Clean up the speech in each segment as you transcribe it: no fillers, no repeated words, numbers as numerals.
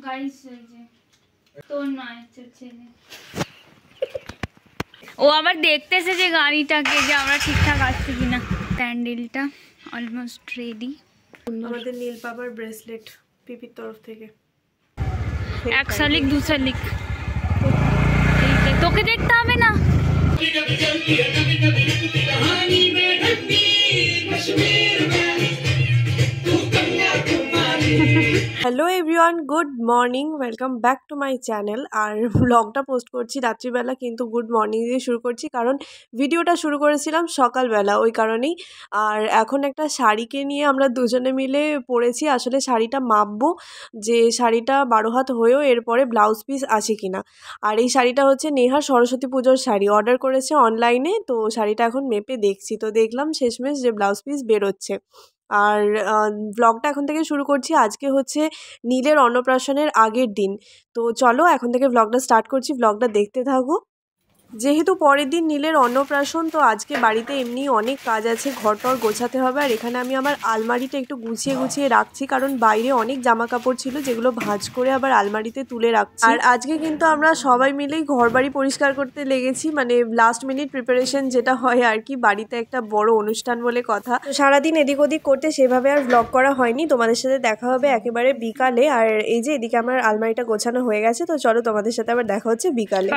Guys এই যে তোর নয় ছেলে ও আবার দেখতেছে যে গাড়িটাকে যে আমরা ঠিকঠাক আসছি কিনা। প্যান্ডেলটা অলমোস্ট রেডি। আমাদের নীল পাবার ব্রেসলেট পিপির তরফ থেকে। এক শালিক দু শালিক, তোকে দেখতে হবে না। Hello everyone, good morning, welcome back to my channel. আর ব্লগটা পোস্ট করছি রাত্রিবেলা, কিন্তু গুড মর্নিং দিয়ে শুরু করছি কারণ ভিডিওটা শুরু করেছিলাম সকালবেলা, ওই কারণেই। আর এখন একটা শাড়িকে নিয়ে আমরা দুজনে মিলে পরেছি। আসলে শাড়িটা মাপবো যে শাড়িটা 12 হাত হয়েও এরপরে ব্লাউজ পিস আছে কিনা। আর এই শাড়িটা হচ্ছে নেহার সরস্বতী পুজোর শাড়ি, অর্ডার করেছে অনলাইনে। তো শাড়িটা এখন মেপে দেখছি, তো দেখলাম শেষমেশ যে ব্লাউজ পিস বেরোচ্ছে। আর ব্লগটা এখন থেকে শুরু করছি। আজকে হচ্ছে নীলের অন্নপ্রাশনের আগের দিন। তো চলো এখন থেকে ব্লগটা স্টার্ট করছি, ব্লগটা দেখতে থাকো। যেহেতু পরের দিন নীলের অন্নপ্রাশন, তো আজকে বাড়িতে এমনি অনেক কাজ আছে, ঘরটর গোছাতে হবে। আর এখানে আমি আমার আলমারিটা একটু গুছিয়ে রাখছি, কারণ বাইরে অনেক জামা কাপড় ছিল যেগুলো ভাঁজ করে আবার আলমারিতে তুলে রাখছি। আর আজকে কিন্তু আমরা সবাই মিলেই ঘর বাড়ি পরিষ্কার করতে লেগেছি, মানে লাস্ট মিনিট প্রিপারেশন যেটা হয় আর কি, বাড়িতে একটা বড় অনুষ্ঠান বলে কথা। তো সারাদিন এদিক ওদিক করতে সেভাবে আর ব্লগ করা হয়নি। তোমাদের সাথে দেখা হবে একেবারে বিকালে। আর এই যে এদিকে আমার আলমারিটা গোছানো হয়ে গেছে, তো চলো তোমাদের সাথে আবার দেখা হচ্ছে বিকালে।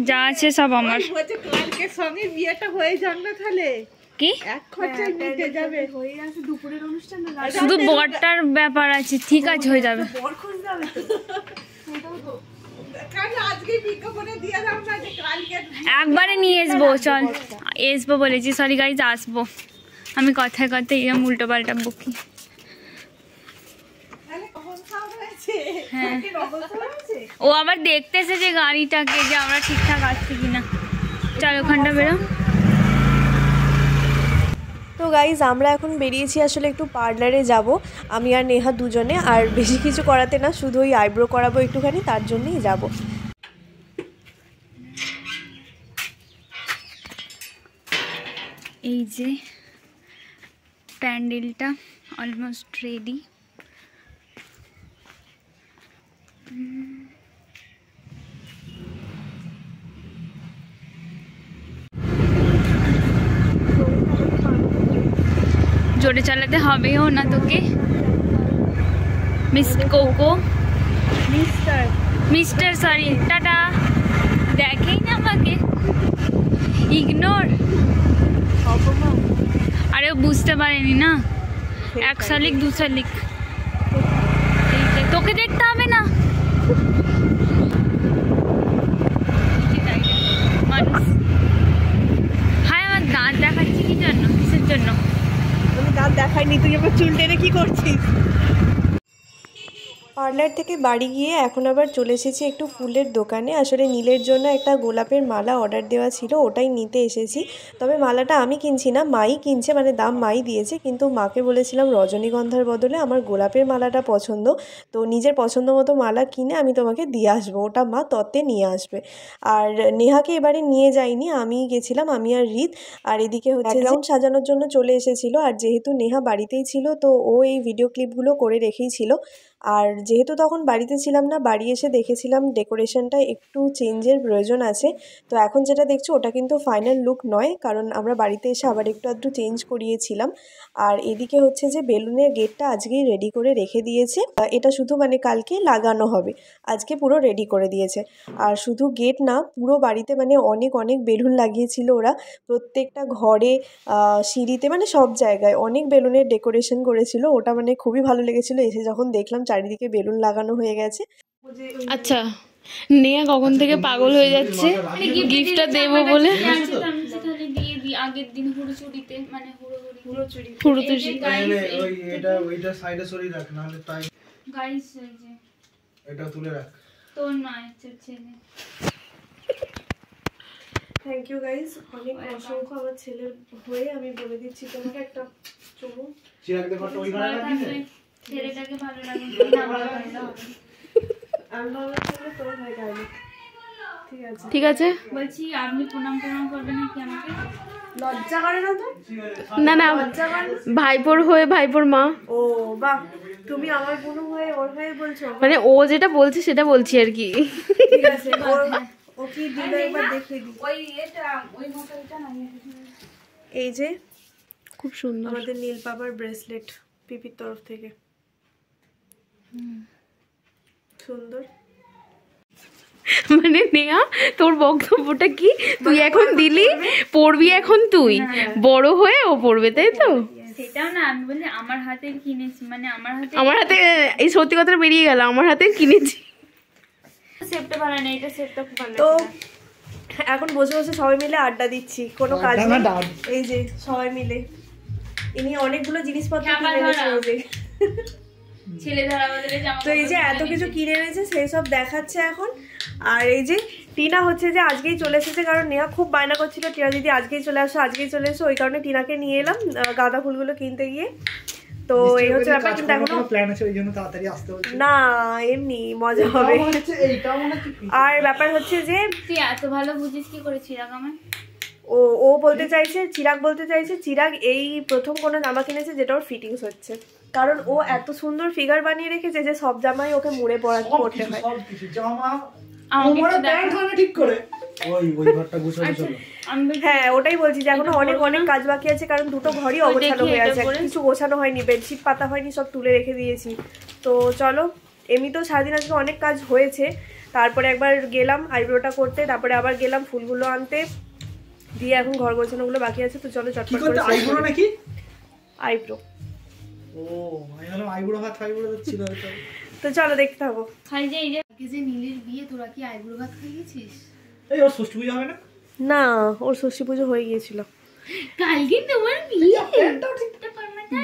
যা আছে সব আমার। কালকে সঙ্গে বিয়েটা হয়ে যাক না তাহলে কি এক খরচায় মিটে যাবে। হয়ে আছে দুপুরের অনুষ্ঠান, শুধু বরটার ব্যাপার আছে, ঠিক আছে হয়ে যাবে। বর খুঁজতে হবে তো। কাল আজকে বিজ্ঞাপনে দিয়ে দাও না যে কালকে একবারে নিয়ে আসবো, চল আসবো বলেছি, সরি গাইজ আসবো। আমি কথায় কথায় এরকম উল্টো পাল্টা বকি। হ্যাঁ ও আবার দেখতেছে যে গাড়িটাকে যে আমরা ঠিকঠাক আসছি কিনা। চল ওখানটা বেরো। তো গাইজ আমরা এখন বেরিয়েছি আসলে একটু পার্লারে যাব, আমি আর নেহা দুজনে। আর বেশি কিছু করাতে না, শুধু ওই আইব্রো করাবো একটুখানি, তার জন্যই যাব। এই যে প্যান্ডেলটা অলমোস্ট রেডি। জোরে চালাতে হবেও না তোকে। Miss cocoa mister sorry tata, দেখেই না আমাকে, ইগনোর। আরে বুঝতে পারেনি না, এক শালিক দু শালিক, তোকে দেখতে হবে না। মানুষ হায়, আমার দাঁত দেখাচ্ছি কি জন্য, কিসের জন্য? আমি দাঁত দেখাইনি, তুই আমার চুল টেনে কি করছিস? পার্লার থেকে বাড়ি গিয়ে এখন আবার চলে এসেছি একটু ফুলের দোকানে। আসলে নীলের জন্য একটা গোলাপের মালা অর্ডার দেওয়া ছিল, ওটাই নিতে এসেছি। তবে মালাটা আমি কিনছি না, মাই কিনছে, মানে দাম মাই দিয়েছে। কিন্তু মাকে বলেছিলাম রজনীগন্ধার বদলে আমার গোলাপের মালাটা পছন্দ, তো নিজের পছন্দ মতো মালা কিনে আমি তোমাকে দিয়ে আসবো, ওটা মা তত্ত্বে নিয়ে আসবে। আর নেহাকে এবারে নিয়ে যাইনি, আমিই গেছিলাম, আমি আর রিত। আর এদিকে হচ্ছে ব্যাকগ্রাউন্ড সাজানোর জন্য চলে এসেছিলো। আর যেহেতু নেহা বাড়িতেই ছিল, তো ও এই ভিডিও ক্লিপগুলো করে রেখেই ছিল। আর যেহেতু তখন বাড়িতে ছিলাম না, বাড়ি এসে দেখেছিলাম ডেকোরেশনটা একটু চেঞ্জের প্রয়োজন আছে। তো এখন যেটা দেখছো ওটা কিন্তু ফাইনাল লুক নয়, কারণ আমরা বাড়িতে এসে আবার একটু আধটু চেঞ্জ করিয়েছিলাম। আর এদিকে হচ্ছে যে বেলুনের গেটটা আজকেই রেডি করে রেখে দিয়েছে, এটা শুধু মানে কালকে লাগানো হবে, আজকে পুরো রেডি করে দিয়েছে। আর শুধু গেট না, পুরো বাড়িতে মানে অনেক অনেক বেলুন লাগিয়েছিল ওরা, প্রত্যেকটা ঘরে, সিঁড়িতে, মানে সব জায়গায় অনেক বেলুনের ডেকোরেশন করেছিল। ওটা মানে খুবই ভালো লেগেছিলো, এসে যখন দেখলাম চারিদিকে বেলুন লাগানো হয়ে গেছে। আচ্ছা, নেহা কখন থেকে পাগল হয়ে যাচ্ছে গিফটটা দেবো বলে। আগের দিন হুড়োচুরিতে, মানে হুড়োচুরি ওইটা সাইডে সরিয়ে রাখ, নাহলে টাইম গাইস এই যে এটা তুলে রাখ, তোর নয় ছেলে। থ্যাংক ইউ গাইস, অনেক অসংখ্য আমার ছেলের হয়ে আমি বলে দিচ্ছি তোমাকে একটা চুমু। চিরাগ দেখো ওই ঘরে রাখি, ছেলেটাকে ভালো লাগে না, আমার ভালো হবে। আমি ভালো ছিল তোর ভাই গাইলে। ঠিক আছে? বলছি আপনি প্রণাম করবেন নাকি আমাকে? লজ্জা করে না তো? না না, ভাইপোর হয়ে ভাইপোর মা। ও বাহ, তুমি আমার বোন হয়ে ওর হয়ে বলছো? মানে ও যেটা বলছে সেটা বলছি আর কি। ঠিক আছে, ও কি দিল একবার দেখিয়ে দিই। এই যে খুব সুন্দর। আমাদের নীল পাপার ব্রেসলেট পিপির তরফ থেকে, সুন্দর। মানে নেহা, তোর বক্তব্যটা কি? তুই এখন দিলি, পড়বি এখন তুই, বড় হয়ে ও পড়বে, তাই তো? সেটাও না, আমি বলি আমার হাতের কিনেছি, মানে আমার হাতে, এই সত্যি কথাটা বেরিয়ে গেল, আমার হাতে কিনেছি। সেটটা ভালো না, এটা সেটটা খুব ভালো। তো এখন বসে বসে সবাই মিলে আড্ডা দিচ্ছি, কোনো কাজ নেই। এই যে সবাই মিলে ইনি অনেকগুলো জিনিসপত্র কিনে এনেছে ওই যে। ছেলে ধরা বদলে জামা। তো এই যে এত কিছু কিনে এনেছে সেই সব দেখাচ্ছে এখন। আর এই যে টিনা হচ্ছে যে আজকেই চলে এসেছে, কারণ নেহা খুব বায়না করছিল টিনা দিদি আজকেই চলে আসো আজকেই চলে এসো, ওই কারণে টিনাকে নিয়ে এলাম গাঁদা ফুলগুলো কিনতে গিয়ে। তো এই হচ্ছে ব্যাপার, কিন্তু এখনো প্ল্যান আছে ওই জন্য তাড়াতাড়ি আসতে হচ্ছে না, এমনি মজা হবে। আর ব্যাপার হচ্ছে যে তুই এত ভালো বুঝিস কি করে চিরাগ আমায়? ও বলতে চাইছে, চিরাগ বলতে চাইছে চিরাগ এই প্রথম কোনো জামা কিনেছে যেটা ওর ফিটিংস হচ্ছে, কারণ ও এত সুন্দর ফিগার বানিয়ে রেখেছে যে সব জামাই ওকে মুড়ে পড়তে হয়। সবকিছু জামা আমাকে আমার প্যান্ট হয় না ঠিক করে, ওই ঘরটা গুছানো চলো। হ্যাঁ ওটাই বলছি যে এখনো অনেক অনেক কাজ বাকি আছে, কারণ দুটো ঘরই অগোছানো হয়ে আছে, কিছু গোছানো হয়নি, বেডশিট পাতা হয়নি, সব তুলে রেখে দিয়েছি। তো চলো, এমনিতেও সারাদিন আজকে অনেক কাজ হয়েছে। তারপরে একবার গেলাম আইব্রোটা করতে, তারপরে আবার গেলাম ফুলগুলো আনতে, দিয়ে এখন ঘর গোছানোগুলো বাকি আছে। তো চলো চটপট করে আইব্রো নাকি? আইব্রো। ও আমি হলো আইব্রো ভাত আইব্রো ছিল হয়তো। তো চলো দেখতে থাকো। খাই যে এই যে নীলের বিয়ে, তোরা কি আইব্রো ভাত খাইয়েছিস? এই ওর ষষ্ঠী পূজা হবে না? না, ওর ষষ্ঠী পুজো হয়ে গিয়েছিল। কালকে তোমার বিয়ে,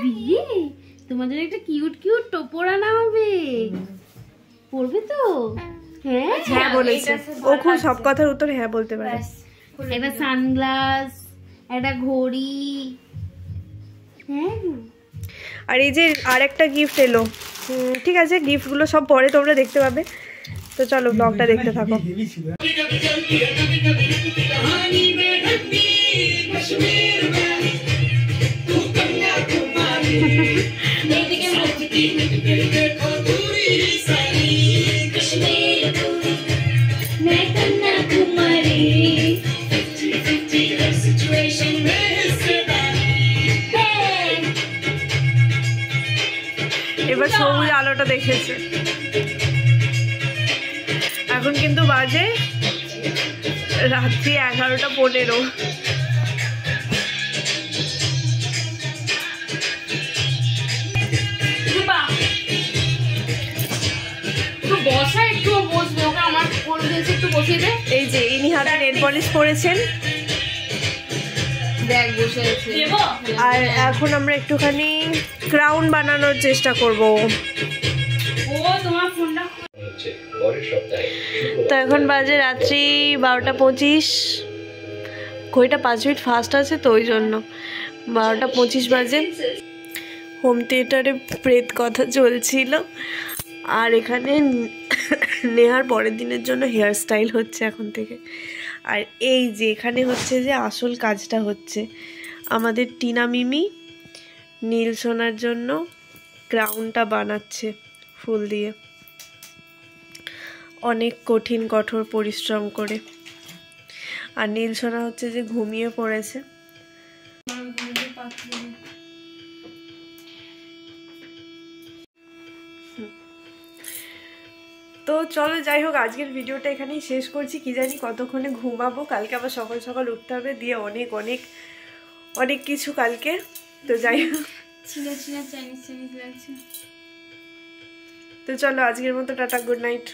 বিয়ে তোমাদের একটা কিউট কিউট টোপর আনা হবে, পড়বে তো? হ্যাঁ হ্যাঁ বলেছে, ও খুব সব কথার উত্তর হ্যাঁ বলতে পারে। একটা সানগ্লাস, একটা ঘড়ি। হ্যাঁ, আর এই যে আরেকটা গিফট এলো। ঠিক আছে, গিফটগুলো সব পরে তোমরা দেখতে পাবে। তো চলো ব্লগটা দেখতে থাকো। হেভি ছিল। এবার সবুজ আলোটা দেখেছে। এখন কিন্তু বাজে রাত্রি 11:15। বসা একটু বসবে, ওকে আমার কোল দিয়েছে, একটু বসিয়ে দে। এই যে ইনি হাতে নেল পলিশ পরেছেন, দেখ বসে আছে। আর এখন আমরা একটুখানি ক্রাউন বানানোর চেষ্টা করব। ও তোমার ফোনটা তো এখন বাজে রাত্রি 12:25, ঘড়িটা 5 মিনিট ফাস্ট আছে তো ওই জন্য 12:25 বাজে। হোম থিয়েটারে প্রেত কথা চলছিল, আর এখানে নেহার পরের দিনের জন্য হেয়ার স্টাইল হচ্ছে এখন থেকে। আর এই যে এখানে হচ্ছে যে আসল কাজটা হচ্ছে, আমাদের টিনা মিমি নীল সোনার জন্য ক্রাউনটা বানাচ্ছে ফুল দিয়ে, অনেক কঠিন কঠোর পরিশ্রম করে। আর নীল সোনা হচ্ছে যে ঘুমিয়ে পড়েছে। তো চলো যাই হোক, আজকের ভিডিওটা এখানেই শেষ করছি। কি জানি কতক্ষণে ঘুমাবো, কালকে আবার সকাল সকাল উঠতে হবে, দিয়ে অনেক অনেক অনেক কিছু কালকে। তো যাই হোক, চিনা চিনা চাইনিজ লাগছে। তো চলো আজকের মতো টাটা, গুড নাইট।